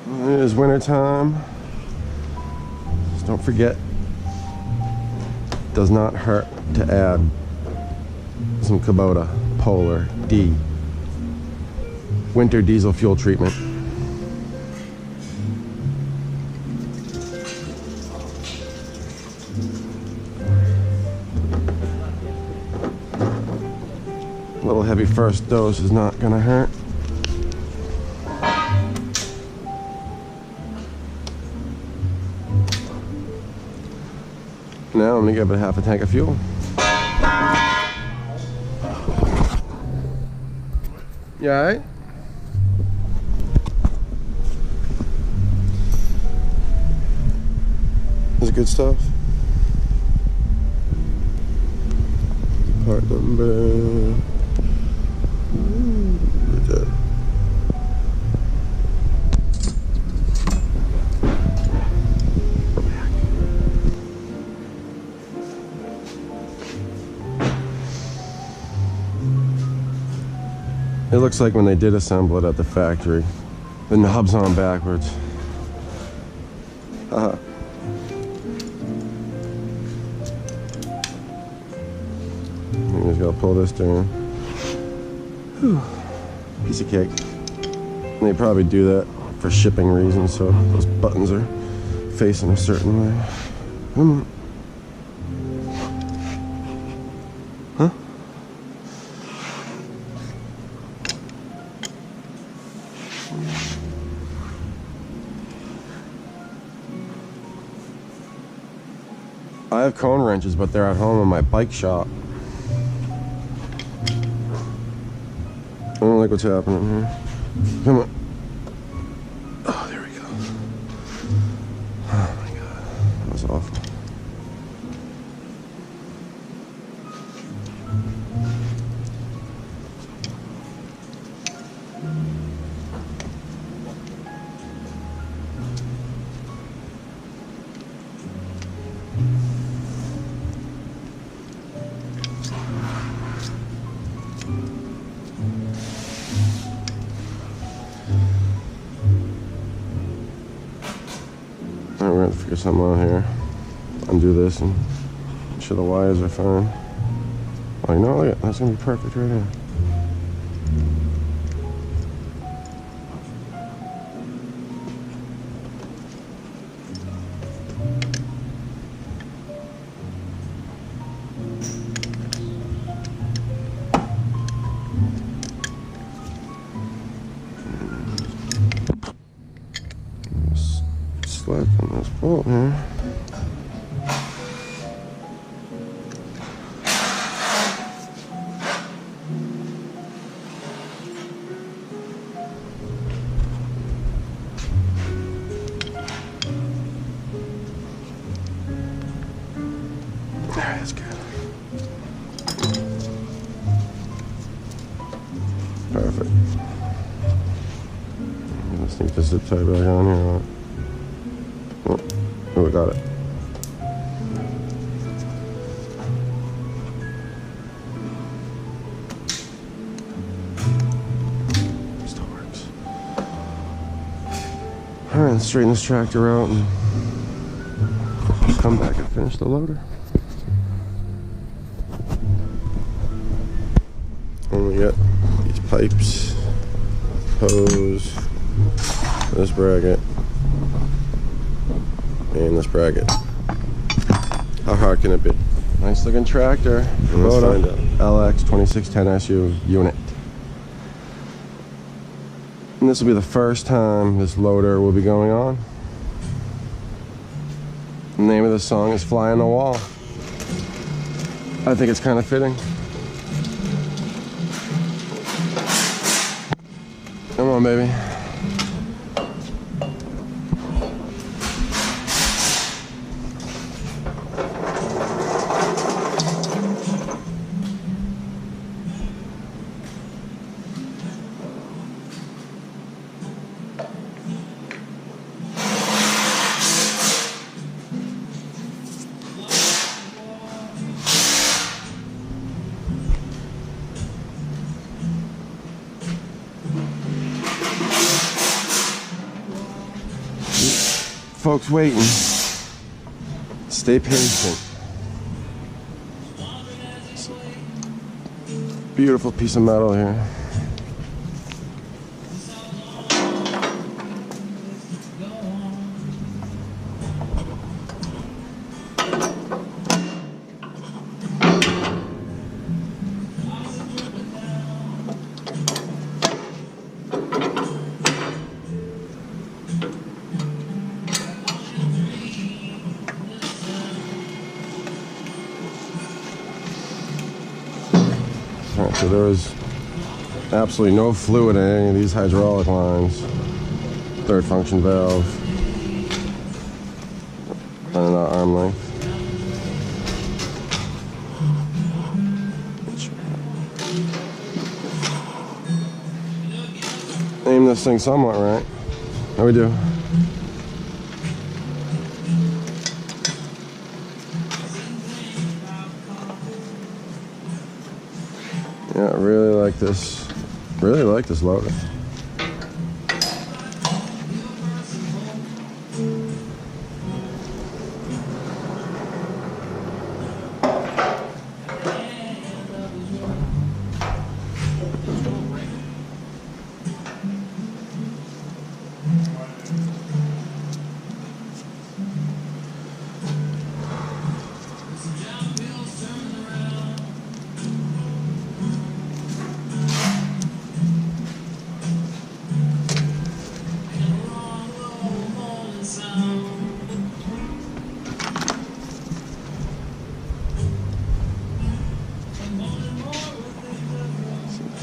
It is winter time. Just don't forget, it does not hurt to add some Kubota Polar D winter diesel fuel treatment. A little heavy first dose is not gonna hurt. Now I'm gonna give it half a tank of fuel. You alright? This is good stuff. Part number. Right there. It looks like when they did assemble it at the factory, the knob's on backwards. Haha. You just gotta pull this down. Whew. Piece of cake. And they probably do that for shipping reasons, so those buttons are facing a certain way. Huh? I have cone wrenches, but they're at home in my bike shop. I don't like what's happening here. Come on. Oh, there we go. Oh my god. That was awful. Alright, we're gonna figure something out here. Undo this and make sure the wires are fine. Oh, you know, look at that's gonna be perfect right here. Slide on this bolt here. That's good. Perfect. Let's sneak the zip tie back on here. Oh, we got it. Still works. Alright, let's straighten this tractor out and come back and finish the loader. And we got these pipes, hose, this bracket, and this bracket. How hard can it be? Nice looking tractor. Let's find out. LX 2610SU unit. And this will be the first time this loader will be going on. The name of the song is Fly on the Wall. I think it's kind of fitting. Come on, baby. folks waiting. Stay patient. Beautiful piece of metal here. Alright, so there was absolutely no fluid in any of these hydraulic lines. Third function valve. Running out arm length. Aim this thing somewhat right. How we do? Yeah, I really like this. Really like this loader.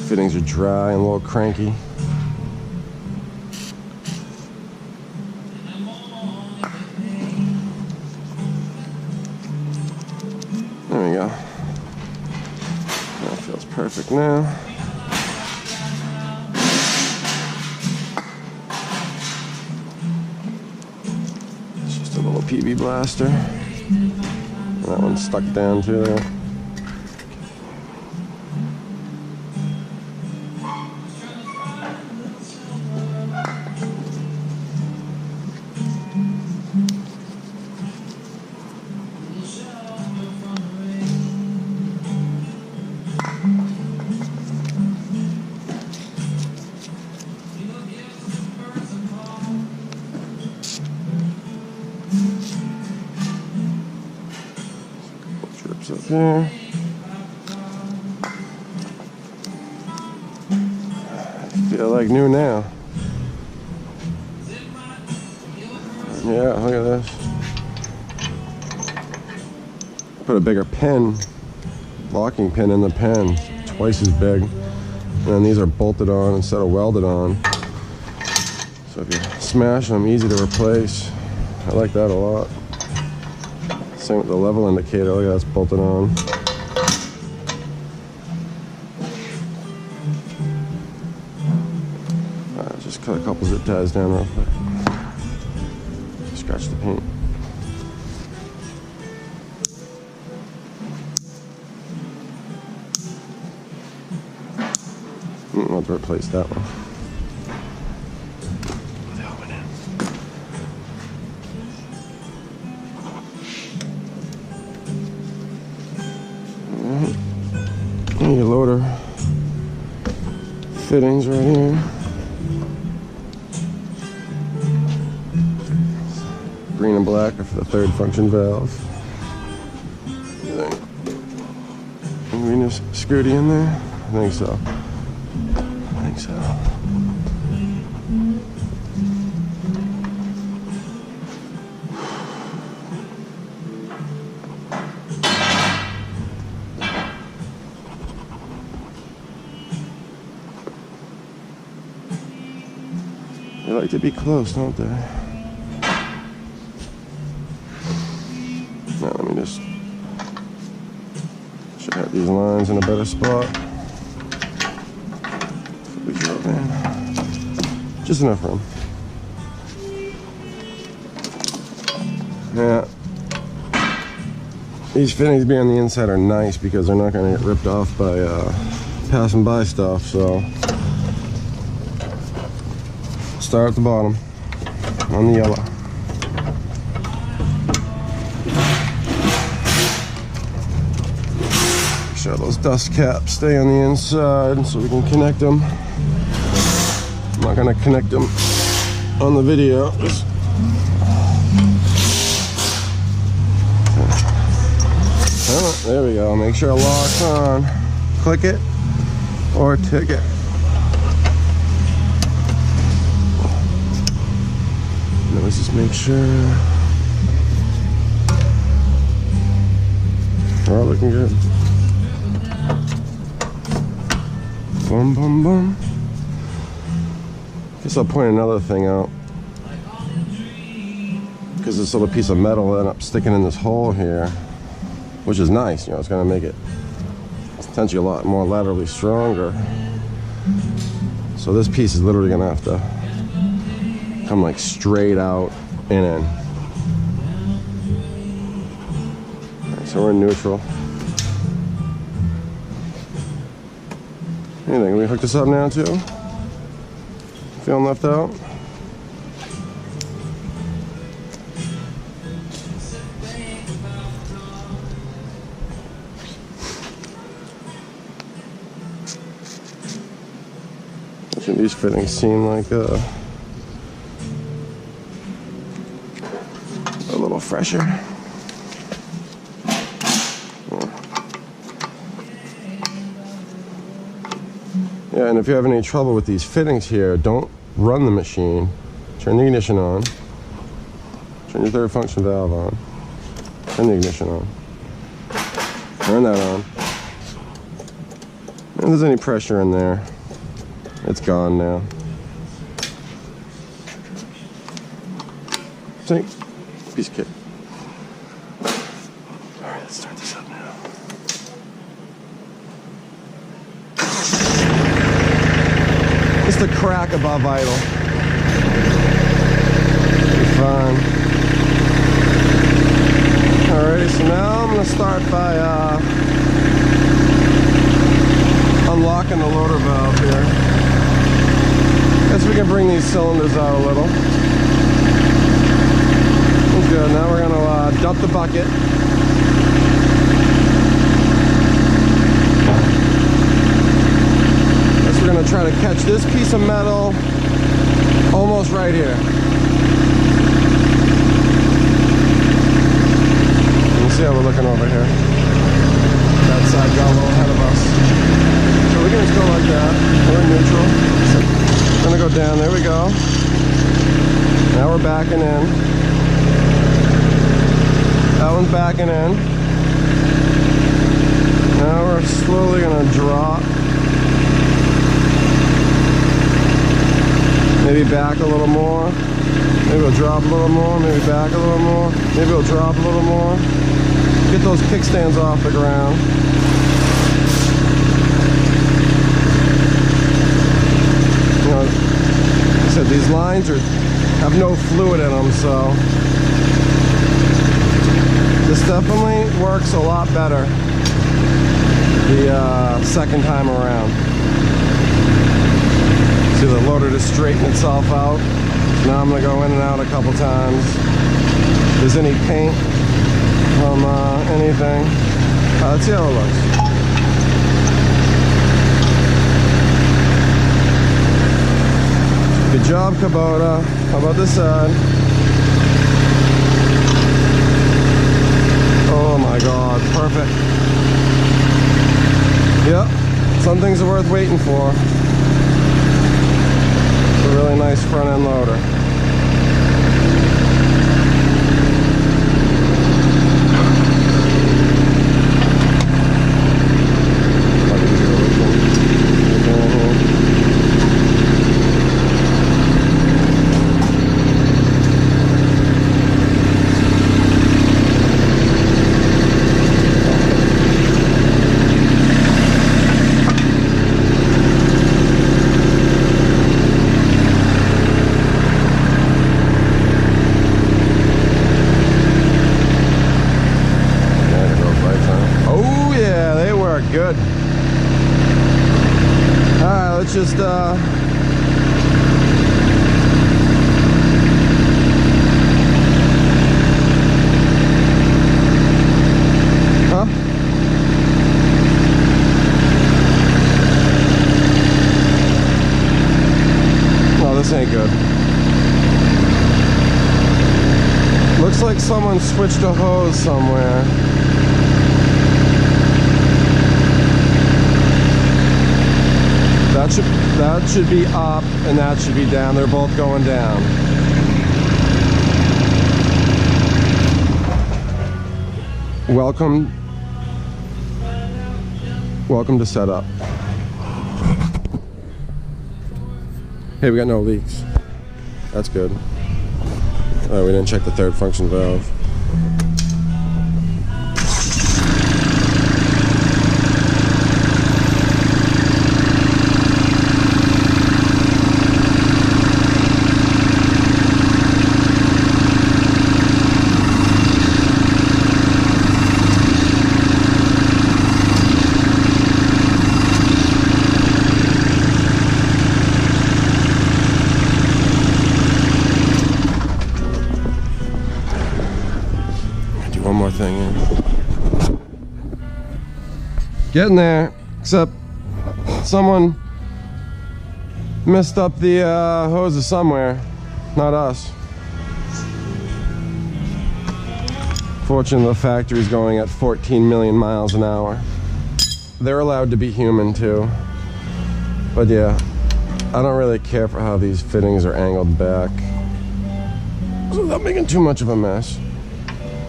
Fittings are dry and a little cranky. There we go. That feels perfect now. It's just a little PB blaster. That one's stuck down too there. Drips up there. I feel like new now. Yeah, look at this. Put a bigger pin, locking pin in the pen, twice as big. And then these are bolted on instead of welded on. So if you smash them, easy to replace. I like that a lot. Same with the level indicator, look at that's bolted on. Just cut a couple zip ties down real quick. Scratch the paint. I'll have to replace that one. And your loader fittings right here. Green and black are for the third function valve. We just screwed in there? I think so. I think so. They like to be close, don't they? Now let me just should have these lines in a better spot. We drove in. Just enough room. Yeah. These fittings being on the inside are nice because they're not going to get ripped off by passing by stuff, so start at the bottom on the yellow. sure those dust caps stay on the inside so we can connect them. I'm not gonna connect them on the video. There we go. Make sure it locks on. Click it or tick it. Now let's just make sure. We're all looking good. Boom, boom, boom. Guess I'll point another thing out. Because this little piece of metal ended up sticking in this hole here, which is nice, you know, it's gonna make it potentially a lot more laterally stronger. So this piece is literally gonna have to come like straight out and in. Right, so we're in neutral. Anything, can we hook this up now too? Feeling left out? These fittings seem like a little fresher. Yeah, and if you have any trouble with these fittings here, don't run the machine. Turn the ignition on. Turn your third function valve on. Turn the ignition on. Turn that on. And if there's any pressure in there, it's gone now. See? Piece of kit. Alright, let's start this up now. It's the crack above idle. Be fine. Alrighty, so now I'm gonna start by unlocking the loader valve here. Guess we can bring these cylinders out a little. That's good. Now we're going to dump the bucket. Guess we're going to try to catch this piece of metal almost right here. Let's see how we're looking over here. That side got a little ahead of us. So we can just go like that. We're in neutral. Gonna go down, there we go. Now we're backing in. That one's backing in. Now we're slowly gonna drop. Maybe back a little more. Maybe we'll drop a little more, maybe back a little more. Maybe we'll drop a little more. Get those kickstands off the ground. Like I said, these lines have no fluid in them, so this definitely works a lot better the second time around. See, the loader just straightened itself out. Now I'm going to go in and out a couple times. If there's any paint from anything, let's see how it looks. Good job, Kubota. How about this side? Oh my God, perfect. Yep, some things are worth waiting for. It's a really nice front end loader. This ain't good. Looks like someone switched a hose somewhere. That should be up and that should be down. They're both going down. Welcome to setup. Hey, we got no leaks. That's good. Oh, we didn't check the third function valve. One more thing in. Getting there, except someone messed up the hoses somewhere, not us. Fortunately, the factory's going at 14 million miles an hour. They're allowed to be human too. But yeah, I don't really care for how these fittings are angled back. So without making too much of a mess.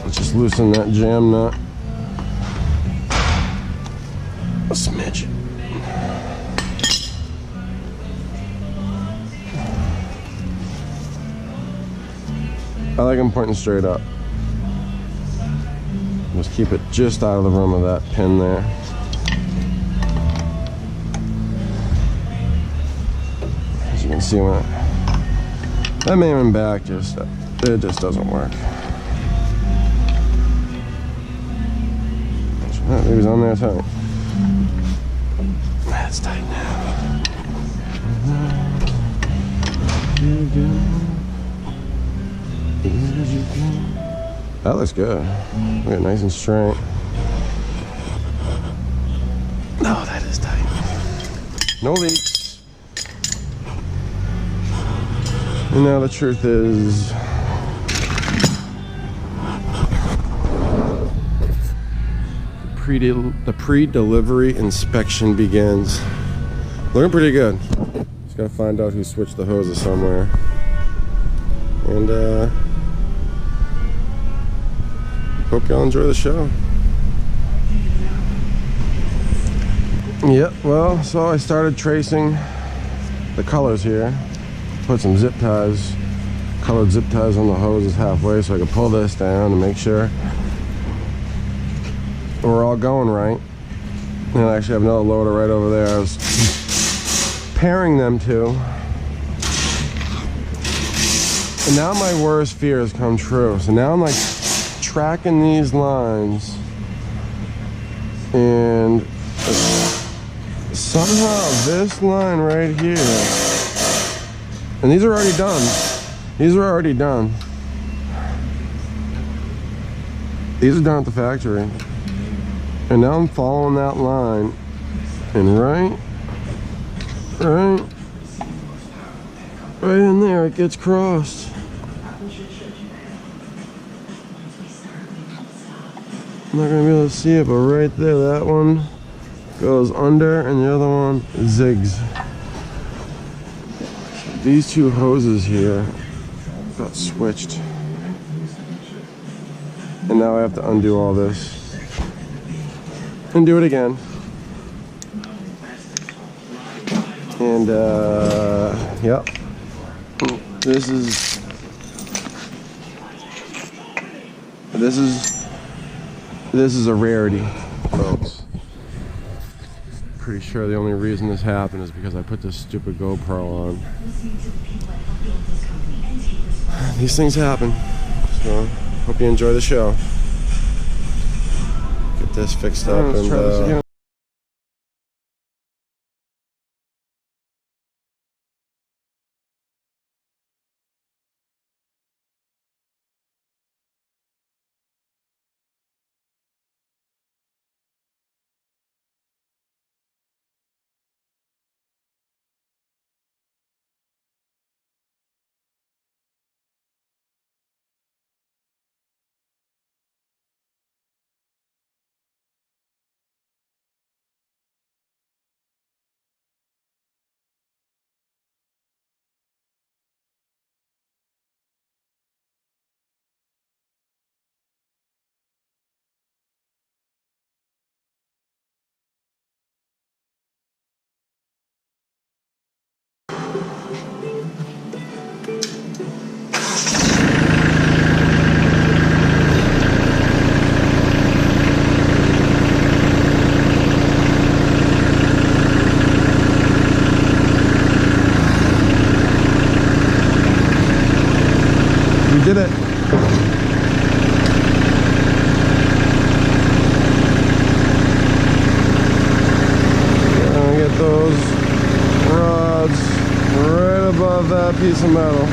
Let's just loosen that jam nut a smidge. I like them pointing straight up. Just keep it just out of the room of that pin there. As you can see, when I'm aiming back, it just doesn't work. It was on there tight. That's tight now. That looks good. Look at nice and straight. No, that is tight. No leaks. And now the truth is, the pre-delivery inspection begins. Looking pretty good. Just gotta find out who switched the hoses somewhere. And hope y'all enjoy the show. Yep, well, so I started tracing the colors here. Put some zip ties, colored zip ties on the hoses halfway so I could pull this down and make sure we're all going right. And I actually have another loader right over there. I was pairing them two. And now my worst fear has come true. So now I'm like tracking these lines, and somehow this line right here, and these are already done. These are already done. These are done at the factory. And now I'm following that line, and right in there it gets crossed. I'm not gonna be able to see it, but right there, that one goes under and the other one zigs. These two hoses here got switched. And now I have to undo all this and do it again. And yep, this is a rarity, folks. Pretty sure the only reason this happened is because I put this stupid GoPro on. These things happen, so hope you enjoy the show. Get this fixed up and We did it. Gonna get those rods right above that piece of metal.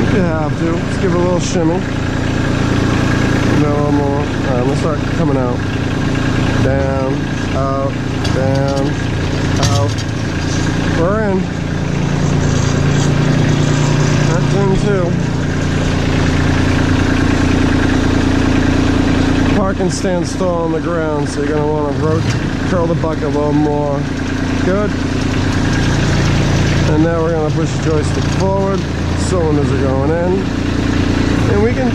If you have to, just give it a little shimmy. No more. Alright, I'm gonna start coming out. Down, out, down, out. We're in. That's in too. Park and stand still on the ground, so you're gonna want to curl the bucket a little more. Good. And now we're gonna push the joystick forward. Cylinders are going in, and we can.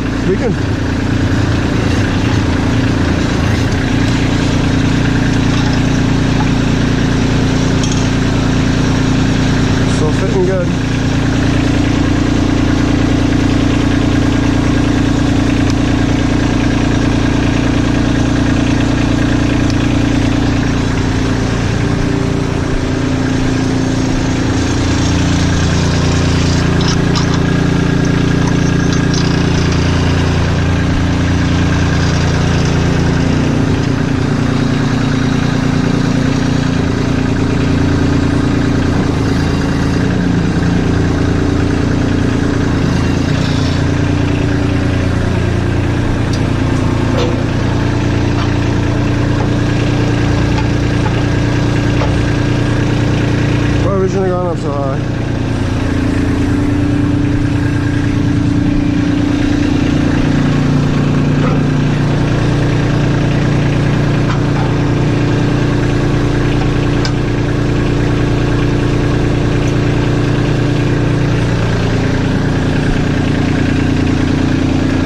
Still fitting good. Shouldn't have gone up so high.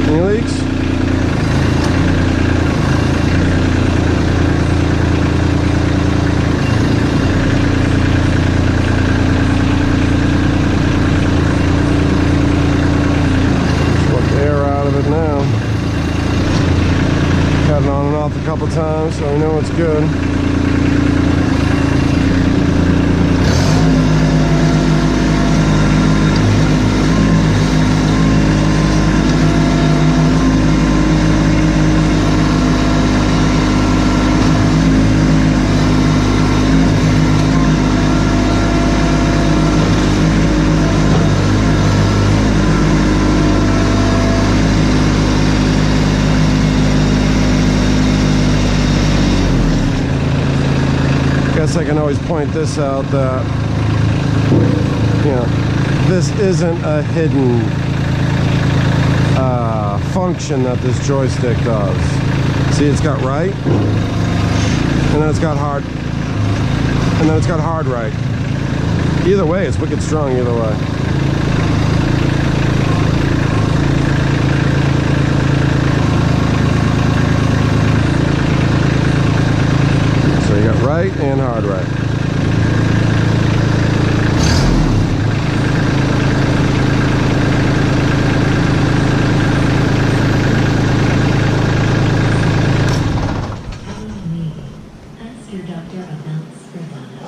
Any leaks? A couple times, so we know it's good. I can always point this out that, you know, this isn't a hidden function that this joystick does. See, it's got right, and then it's got hard, and then it's got hard right. Either way, it's wicked strong either way. Right and hard right. Ask your doctor about Spravato.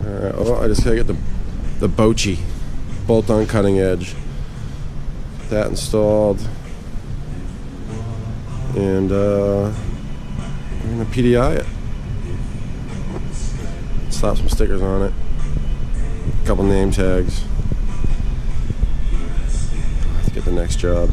Alright, oh, I just gotta get the Bochi bolt-on cutting edge. That installed. And we're gonna PDI it. Slap some stickers on it. A couple name tags. Let's get the next job.